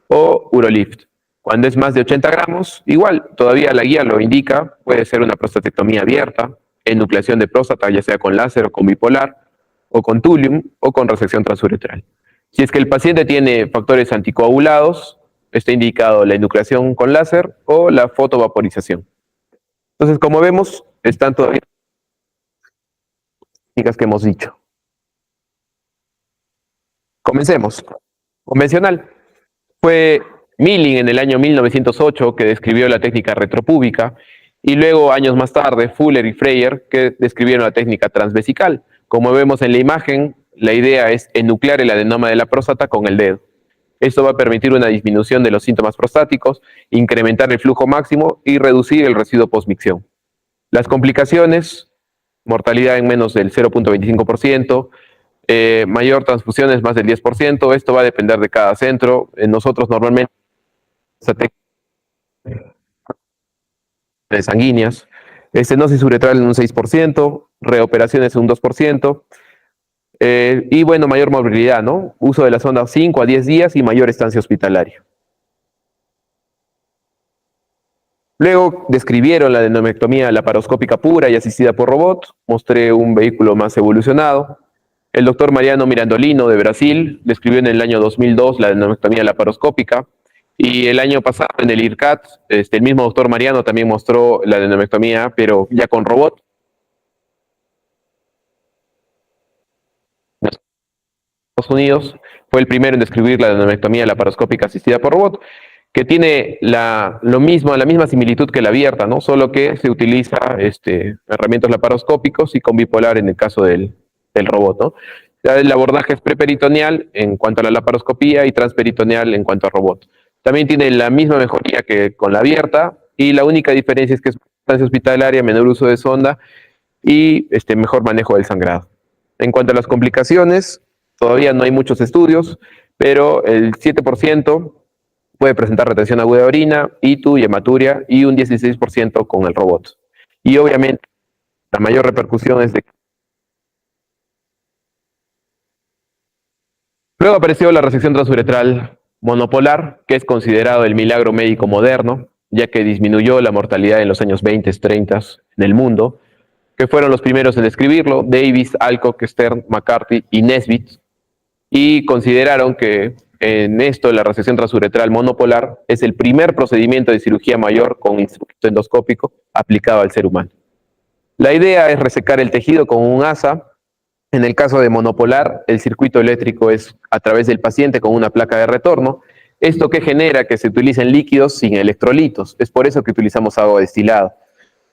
o urolift. Cuando es más de 80 gramos, igual, todavía la guía lo indica, puede ser una prostatectomía abierta, enucleación de próstata, ya sea con láser o con bipolar, o con thulium o con resección transuretral. Si es que el paciente tiene factores anticoagulados, está indicado la enucleación con láser o la fotovaporización. Entonces, como vemos, están todavía las técnicas que hemos dicho. Comencemos. Convencional. Fue Milling en el año 1908 que describió la técnica retropúbica y luego, años más tarde, Fuller y Freyer que describieron la técnica transvesical. Como vemos en la imagen, la idea es enuclear el adenoma de la próstata con el dedo. Esto va a permitir una disminución de los síntomas prostáticos, incrementar el flujo máximo y reducir el residuo postmicción. Las complicaciones mortalidad en menos del 0.25%, mayor transfusiones más del 10%. Esto va a depender de cada centro. Nosotros normalmente de sanguíneas, estenosis uretral en un 6%, reoperaciones en un 2%, y bueno, mayor movilidad, ¿no? Uso de la sonda 5 a 10 días y mayor estancia hospitalaria. Luego describieron la adenomectomía laparoscópica pura y asistida por robot. Mostré un vehículo más evolucionado. El doctor Mariano Mirandolino de Brasil describió en el año 2002 la adenomectomía laparoscópica. Y el año pasado en el IRCAT, el mismo doctor Mariano también mostró la adenomectomía, pero ya con robot. Estados Unidos fue el primero en describir la adenomectomía laparoscópica asistida por robot, que tiene la misma similitud que la abierta, ¿no? Solo que se utiliza herramientas laparoscópicos y con bipolar en el caso del robot, ¿no? El abordaje es preperitoneal en cuanto a la laparoscopía y transperitoneal en cuanto a robot. También tiene la misma mejoría que con la abierta y la única diferencia es que es estancia hospitalaria, menor uso de sonda y mejor manejo del sangrado. En cuanto a las complicaciones, todavía no hay muchos estudios, pero el 7% puede presentar retención aguda de orina, ictus y hematuria, y un 16% con el robot. Y obviamente, la mayor repercusión es de... Luego apareció la resección transuretral monopolar, que es considerado el milagro médico moderno, ya que disminuyó la mortalidad en los años 20, 30 en el mundo, que fueron los primeros en describirlo, Davis, Alcock, Stern, McCarthy y Nesbitt, y consideraron que en esto la resección transuretral monopolar es el primer procedimiento de cirugía mayor con instrumento endoscópico aplicado al ser humano. La idea es resecar el tejido con un asa. En el caso de monopolar, el circuito eléctrico es a través del paciente con una placa de retorno. Esto que genera que se utilicen líquidos sin electrolitos. Es por eso que utilizamos agua destilada.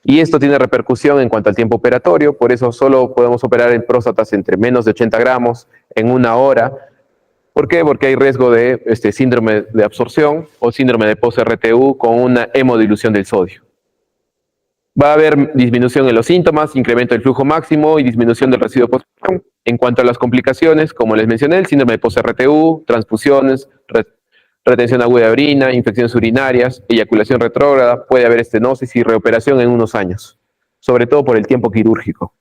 Y esto tiene repercusión en cuanto al tiempo operatorio, por eso solo podemos operar en próstatas entre menos de 80 gramos en 1 hora. ¿Por qué? Porque hay riesgo de síndrome de absorción o síndrome de post-RTU con una hemodilución del sodio. Va a haber disminución en los síntomas, incremento del flujo máximo y disminución del residuo post-RTU. En cuanto a las complicaciones, como les mencioné, el síndrome de post-RTU, transfusiones, retención aguda de orina, infecciones urinarias, eyaculación retrógrada, puede haber estenosis y reoperación en unos años, sobre todo por el tiempo quirúrgico.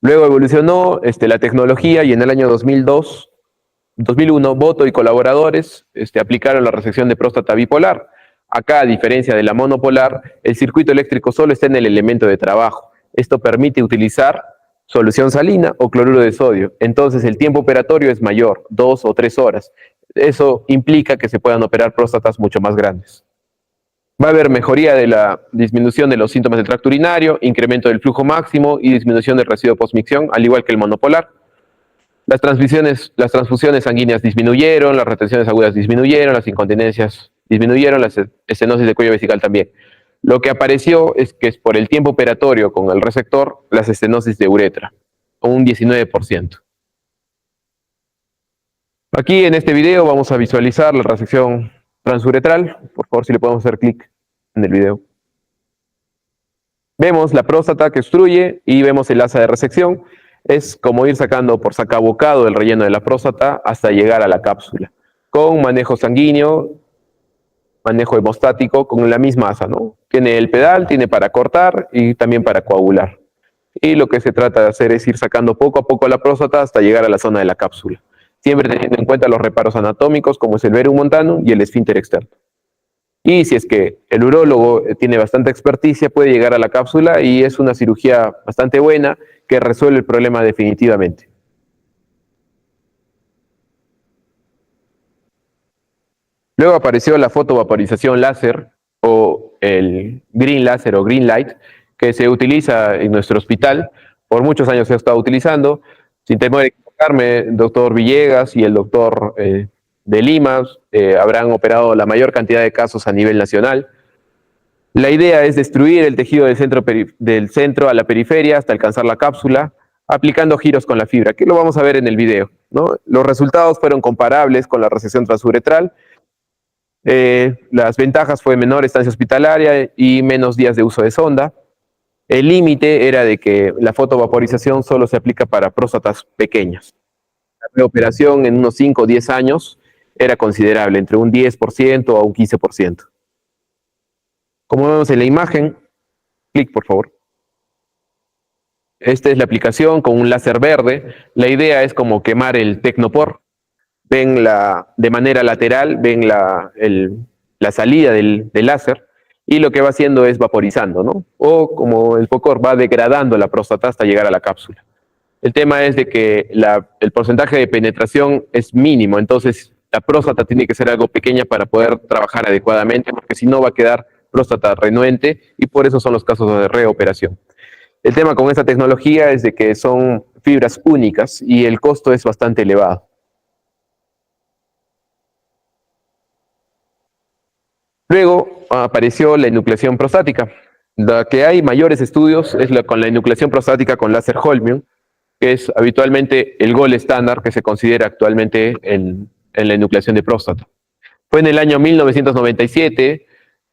Luego evolucionó la tecnología y en el año 2001, Boto y colaboradores aplicaron la resección de próstata bipolar. Acá, a diferencia de la monopolar, el circuito eléctrico solo está en el elemento de trabajo. Esto permite utilizar solución salina o cloruro de sodio. Entonces el tiempo operatorio es mayor, 2 o 3 horas. Eso implica que se puedan operar próstatas mucho más grandes. Va a haber mejoría de la disminución de los síntomas del tracto urinario, incremento del flujo máximo y disminución del residuo postmicción, al igual que el monopolar. Las transfusiones sanguíneas disminuyeron, las retenciones agudas disminuyeron, las incontinencias disminuyeron, las estenosis de cuello vesical también. Lo que apareció es que es por el tiempo operatorio con el resector, las estenosis de uretra, un 19%. Aquí en este video vamos a visualizar la resección transuretral. Por favor, si le podemos hacer clic en el video. Vemos la próstata que obstruye y vemos el asa de resección. Es como ir sacando por sacabocado el relleno de la próstata hasta llegar a la cápsula, con manejo sanguíneo, manejo hemostático, con la misma asa, ¿no? Tiene el pedal, tiene para cortar y también para coagular. Y lo que se trata de hacer es ir sacando poco a poco la próstata hasta llegar a la zona de la cápsula, siempre teniendo en cuenta los reparos anatómicos como es el verum montano y el esfínter externo. Y si es que el urólogo tiene bastante experticia, puede llegar a la cápsula y es una cirugía bastante buena que resuelve el problema definitivamente. Luego apareció la fotovaporización láser o el green láser o green light, que se utiliza en nuestro hospital. Por muchos años se ha estado utilizando. Sin temor de equivocarme, el doctor Villegas y el doctor de Lima habrán operado la mayor cantidad de casos a nivel nacional. La idea es destruir el tejido del centro a la periferia hasta alcanzar la cápsula, aplicando giros con la fibra, que lo vamos a ver en el video, ¿no? Los resultados fueron comparables con la resección transuretral. Las ventajas fue menor estancia hospitalaria y menos días de uso de sonda. El límite era de que la fotovaporización solo se aplica para próstatas pequeñas. La reoperación en unos 5 o 10 años era considerable, entre un 10% a un 15%. Como vemos en la imagen, clic por favor. Esta es la aplicación con un láser verde. La idea es como quemar el tecnopor. Ven de manera lateral, ven la salida del láser y lo que va haciendo es vaporizando, ¿no? O como el focor va degradando la próstata hasta llegar a la cápsula. El tema es de que el porcentaje de penetración es mínimo, entonces la próstata tiene que ser algo pequeña para poder trabajar adecuadamente, porque si no va a quedar próstata renuente y por eso son los casos de reoperación. El tema con esta tecnología es de que son fibras únicas y el costo es bastante elevado. Luego apareció la enucleación prostática. La que hay mayores estudios es con la enucleación prostática con láser Holmium, que es habitualmente el gold estándar que se considera actualmente en la enucleación de próstata. Fue en el año 1997,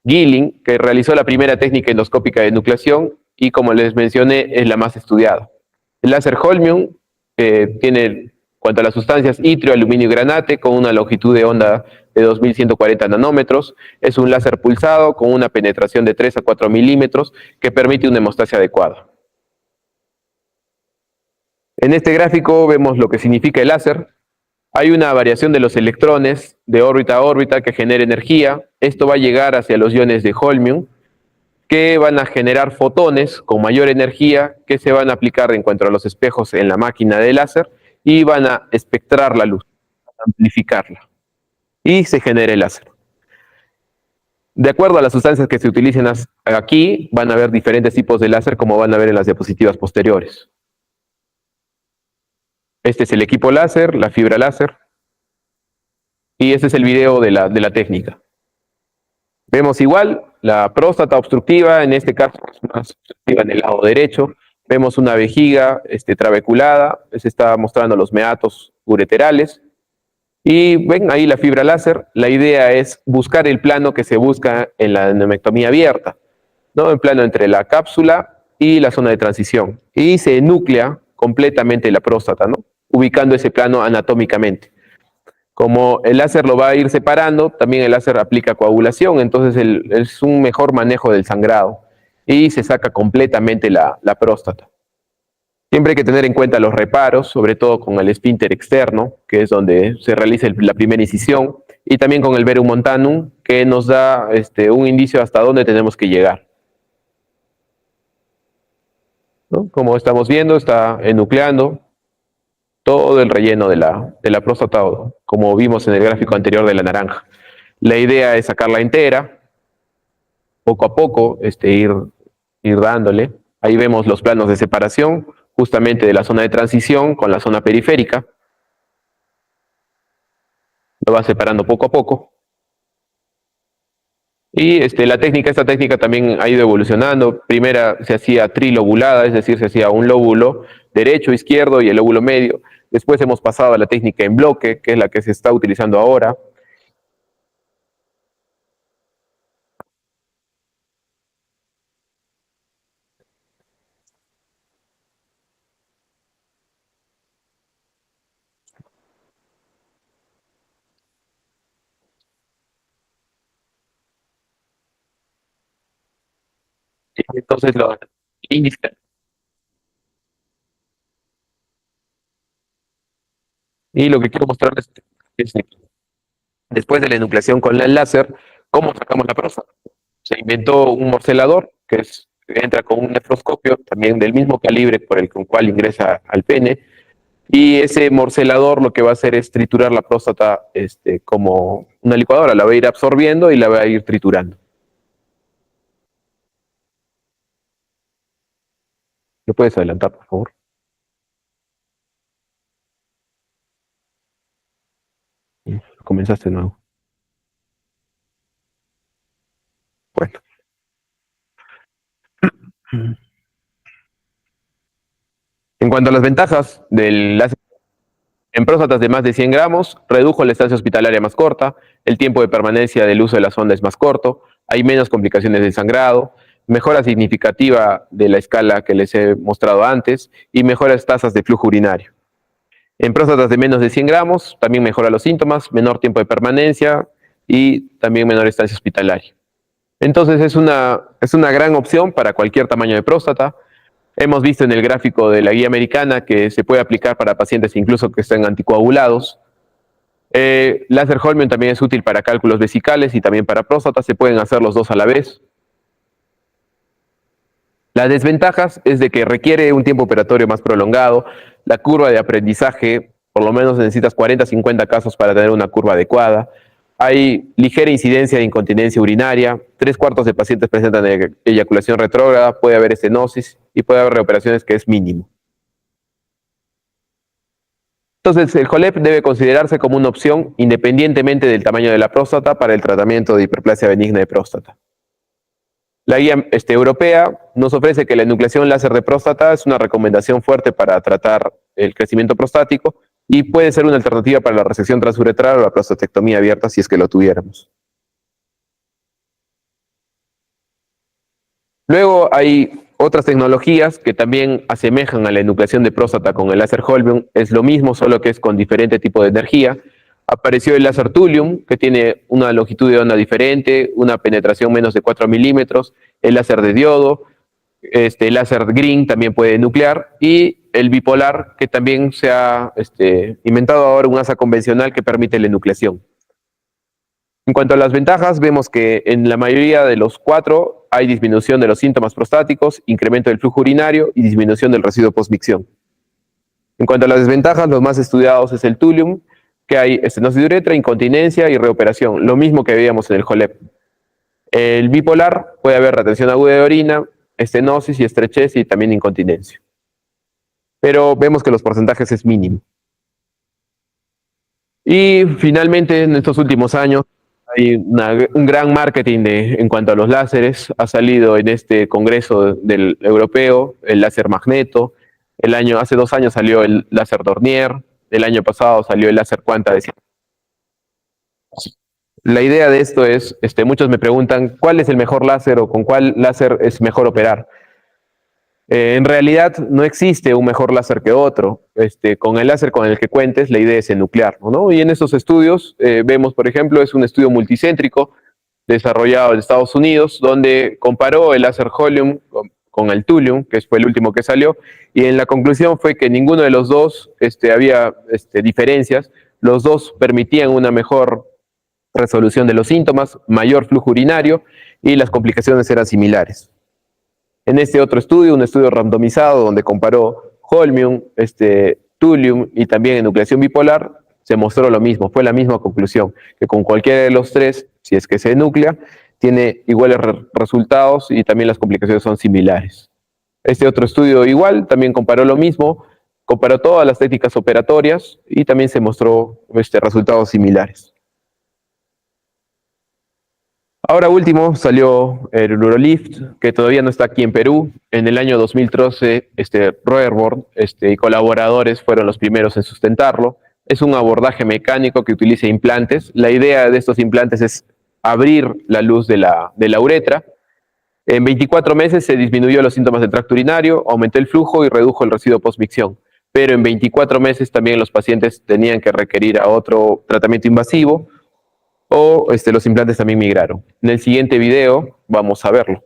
Gilling, que realizó la primera técnica endoscópica de enucleación y, como les mencioné, es la más estudiada. El láser Holmium tiene, cuanto a las sustancias, itrio, aluminio y granate, con una longitud de onda de 2140 nanómetros. Es un láser pulsado con una penetración de 3 a 4 milímetros que permite una hemostasia adecuada. En este gráfico vemos lo que significa el láser. Hay una variación de los electrones de órbita a órbita que genera energía. Esto va a llegar hacia los iones de Holmium, que van a generar fotones con mayor energía que se van a aplicar en cuanto a los espejos en la máquina de láser y van a espectrar la luz, amplificarla. Y se genera el láser. De acuerdo a las sustancias que se utilicen aquí, van a haber diferentes tipos de láser, como van a ver en las diapositivas posteriores. Este es el equipo láser, la fibra láser. Y este es el video de la técnica. Vemos igual la próstata obstructiva, en este caso es más obstructiva en el lado derecho. Vemos una vejiga trabeculada, se está mostrando los meatos ureterales. Y ven ahí la fibra láser. La idea es buscar el plano que se busca en la aneumectomía abierta, ¿no? El plano entre la cápsula y la zona de transición. Y se enuclea completamente la próstata, ¿no? Ubicando ese plano anatómicamente. Como el láser lo va a ir separando, también el láser aplica coagulación, entonces es un mejor manejo del sangrado y se saca completamente la próstata. Siempre hay que tener en cuenta los reparos, sobre todo con el esfínter externo, que es donde se realiza la primera incisión, y también con el verum montanum, que nos da un indicio hasta dónde tenemos que llegar, ¿no? Como estamos viendo, está enucleando todo el relleno de la próstata, como vimos en el gráfico anterior de la naranja. La idea es sacarla entera, poco a poco, ir dándole. Ahí vemos los planos de separación, justamente de la zona de transición con la zona periférica. Lo va separando poco a poco. Y esta técnica también ha ido evolucionando. Primera se hacía trilobulada, es decir, se hacía un lóbulo derecho, izquierdo y el lóbulo medio. Después hemos pasado a la técnica en bloque, que es la que se está utilizando ahora. Entonces, lo índice. Y lo que quiero mostrarles es, después de la enucleación con el láser, cómo sacamos la próstata. Se inventó un morcelador que entra con un nefroscopio, también del mismo calibre por el con cual ingresa al pene, y ese morcelador lo que va a hacer es triturar la próstata como una licuadora, la va a ir absorbiendo y la va a ir triturando. ¿Lo puedes adelantar, por favor? Comenzaste de nuevo. Bueno. En cuanto a las ventajas del láser en próstatas de más de 100 gramos, redujo la estancia hospitalaria más corta, el tiempo de permanencia del uso de la sonda es más corto, hay menos complicaciones del sangrado, mejora significativa de la escala que les he mostrado antes y mejoras tasas de flujo urinario. En próstatas de menos de 100 gramos también mejora los síntomas, menor tiempo de permanencia y también menor estancia hospitalaria. Entonces es una gran opción para cualquier tamaño de próstata. Hemos visto en el gráfico de la guía americana que se puede aplicar para pacientes incluso que estén anticoagulados. Láser Holmium también es útil para cálculos vesicales y también para próstata. Se pueden hacer los dos a la vez. Las desventajas es de que requiere un tiempo operatorio más prolongado. La curva de aprendizaje, por lo menos necesitas 40-50 casos para tener una curva adecuada. Hay ligera incidencia de incontinencia urinaria. 3/4 de pacientes presentan eyaculación retrógrada. Puede haber estenosis y puede haber reoperaciones que es mínimo. Entonces, el JOLEP debe considerarse como una opción independientemente del tamaño de la próstata para el tratamiento de hiperplasia benigna de próstata. La guía europea nos ofrece que la enucleación láser de próstata es una recomendación fuerte para tratar el crecimiento prostático y puede ser una alternativa para la resección transuretral o la prostatectomía abierta si es que lo tuviéramos. Luego hay otras tecnologías que también asemejan a la enucleación de próstata con el láser Holmium. Es lo mismo, solo que es con diferente tipo de energía. Apareció el láser Thulium, que tiene una longitud de onda diferente, una penetración menos de 4 milímetros, el láser de diodo, el láser Green también puede nuclear, y el bipolar, que también se ha inventado ahora un asa convencional que permite la enucleación. En cuanto a las ventajas, vemos que en la mayoría de los 4 hay disminución de los síntomas prostáticos, incremento del flujo urinario y disminución del residuo postmicción. En cuanto a las desventajas, los más estudiados es el Thulium, que hay estenosis de uretra, incontinencia y reoperación, lo mismo que veíamos en el JOLEP. El bipolar puede haber retención aguda de orina, estenosis y estrechez y también incontinencia. Pero vemos que los porcentajes es mínimo. Y finalmente, en estos últimos años, hay un gran marketing en cuanto a los láseres. Ha salido en este congreso del europeo el láser magneto. Hace 2 años salió el láser Dornier. El año pasado salió el láser Quanta. La idea de esto es, muchos me preguntan, ¿cuál es el mejor láser o con cuál láser es mejor operar? En realidad no existe un mejor láser que otro. Con el láser con el que cuentes, la idea es enuclearlo, ¿no? Y en estos estudios vemos, por ejemplo, es un estudio multicéntrico desarrollado en Estados Unidos, donde comparó el láser Holmium con el Thulium, que fue el último que salió, y en la conclusión fue que ninguno de los dos había diferencias. Los dos permitían una mejor resolución de los síntomas, mayor flujo urinario, y las complicaciones eran similares. En este otro estudio, un estudio randomizado donde comparó Holmium, Thulium y también enucleación bipolar, se mostró lo mismo, fue la misma conclusión, que con cualquiera de los 3, si es que se enuclea, tiene iguales resultados y también las complicaciones son similares. Este otro estudio igual, también comparó lo mismo, comparó todas las técnicas operatorias y también se mostró resultados similares. Ahora último salió el Urolift, que todavía no está aquí en Perú. En el año 2013, Roerborn y colaboradores fueron los primeros en sustentarlo. Es un abordaje mecánico que utiliza implantes. La idea de estos implantes es abrir la luz de la uretra. En 24 meses se disminuyó los síntomas del tracto urinario, aumentó el flujo y redujo el residuo postmicción. Pero en 24 meses también los pacientes tenían que requerir a otro tratamiento invasivo, o los implantes también migraron. En el siguiente video vamos a verlo.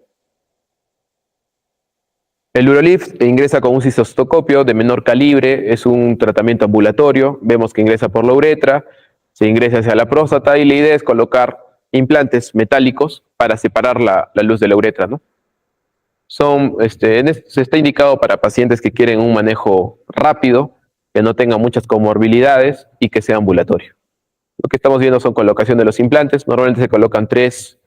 El Urolift ingresa con un cistoscopio de menor calibre, es un tratamiento ambulatorio, vemos que ingresa por la uretra, se ingresa hacia la próstata y la idea es colocar implantes metálicos para separar la luz de la uretra, ¿no? Se está indicado para pacientes que quieren un manejo rápido, que no tenga muchas comorbilidades y que sea ambulatorio. Lo que estamos viendo son colocación de los implantes. Normalmente se colocan 3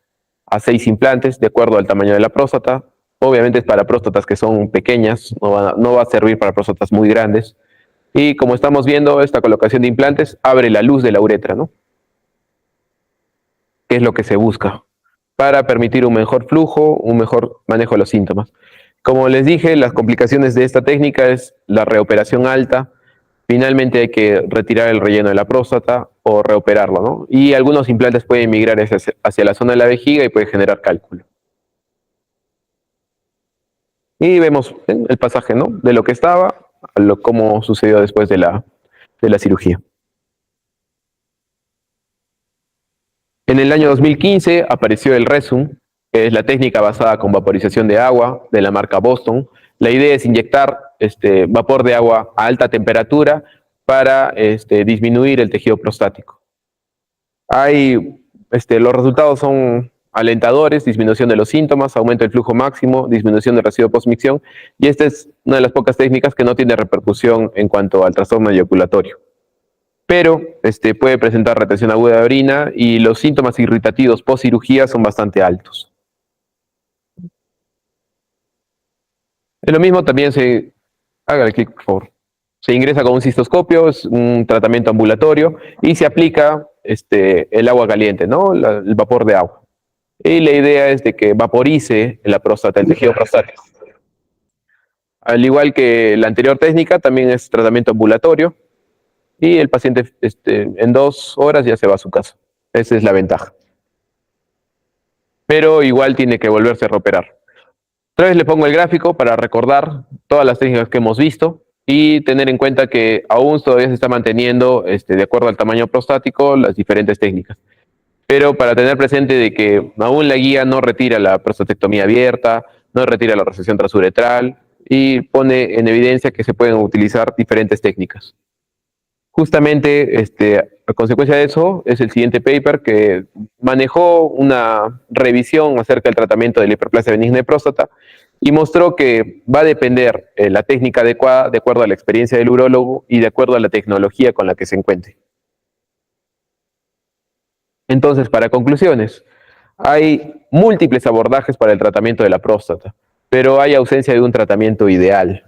a 6 implantes de acuerdo al tamaño de la próstata. Obviamente es para próstatas que son pequeñas, no va a servir para próstatas muy grandes. Y como estamos viendo, esta colocación de implantes abre la luz de la uretra, ¿no? Que es lo que se busca para permitir un mejor flujo, un mejor manejo de los síntomas. Como les dije, las complicaciones de esta técnica es la reoperación alta. Finalmente hay que retirar el relleno de la próstata o reoperarlo, ¿no? Y algunos implantes pueden migrar hacia la zona de la vejiga y puede generar cálculo. Y vemos el pasaje, ¿no? De lo que estaba a cómo sucedió después de la cirugía. En el año 2015 apareció el Resum, que es la técnica basada con vaporización de agua de la marca Boston. La idea es inyectar vapor de agua a alta temperatura para disminuir el tejido prostático. Los resultados son alentadores: disminución de los síntomas, aumento del flujo máximo, disminución del residuo postmicción, y esta es una de las pocas técnicas que no tiene repercusión en cuanto al trastorno eyaculatorio. Pero puede presentar retención aguda de orina y los síntomas irritativos post cirugía son bastante altos. Lo mismo también hágale clic por favor. Se ingresa con un cistoscopio, es un tratamiento ambulatorio, y se aplica el agua caliente, ¿no? El vapor de agua. Y la idea es de que vaporice la próstata, el tejido prostático. Al igual que la anterior técnica, también es tratamiento ambulatorio, y el paciente en 2 horas ya se va a su casa. Esa es la ventaja. Pero igual tiene que volverse a reoperar. Otra vez le pongo el gráfico para recordar todas las técnicas que hemos visto y tener en cuenta que aún todavía se está manteniendo, de acuerdo al tamaño prostático, las diferentes técnicas. Pero para tener presente de que aún la guía no retira la prostatectomía abierta, no retira la resección transuretral, y pone en evidencia que se pueden utilizar diferentes técnicas. Justamente, a consecuencia de eso, es el siguiente paper que manejó una revisión acerca del tratamiento de la hiperplasia benigna de próstata y mostró que va a depender la técnica adecuada de acuerdo a la experiencia del urólogo y de acuerdo a la tecnología con la que se encuentre. Entonces, para conclusiones, hay múltiples abordajes para el tratamiento de la próstata, pero hay ausencia de un tratamiento ideal.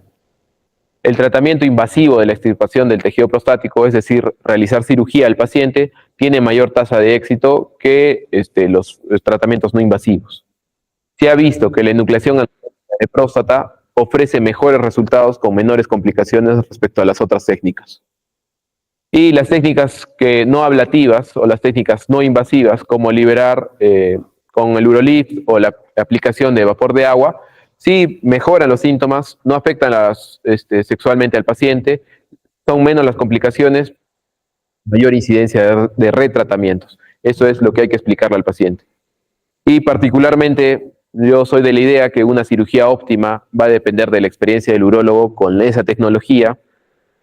El tratamiento invasivo de la extirpación del tejido prostático, es decir, realizar cirugía al paciente, tiene mayor tasa de éxito que los tratamientos no invasivos. Se ha visto que la enucleación de próstata ofrece mejores resultados con menores complicaciones respecto a las otras técnicas. Y las técnicas no ablativas o las técnicas no invasivas, como liberar con el Urolift o la aplicación de vapor de agua, sí mejoran los síntomas, no afectan sexualmente al paciente, son menos las complicaciones, mayor incidencia de retratamientos. Eso es lo que hay que explicarle al paciente. Y particularmente, yo soy de la idea que una cirugía óptima va a depender de la experiencia del urólogo con esa tecnología,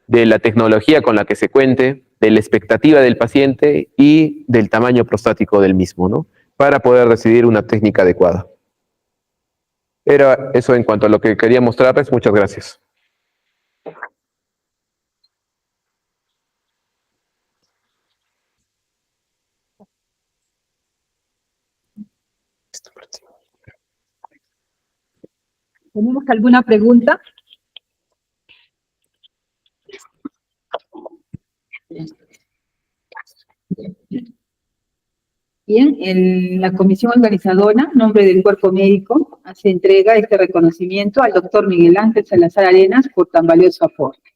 de la tecnología con la que se cuente, de la expectativa del paciente y del tamaño prostático del mismo, ¿no? Para poder decidir una técnica adecuada. Era eso en cuanto a lo que quería mostrarles. Muchas gracias. ¿Tenemos alguna pregunta? Bien, la comisión organizadora, en nombre del cuerpo médico, hace entrega este reconocimiento al doctor Miguel Ángel Salazar Arenas por tan valioso aporte.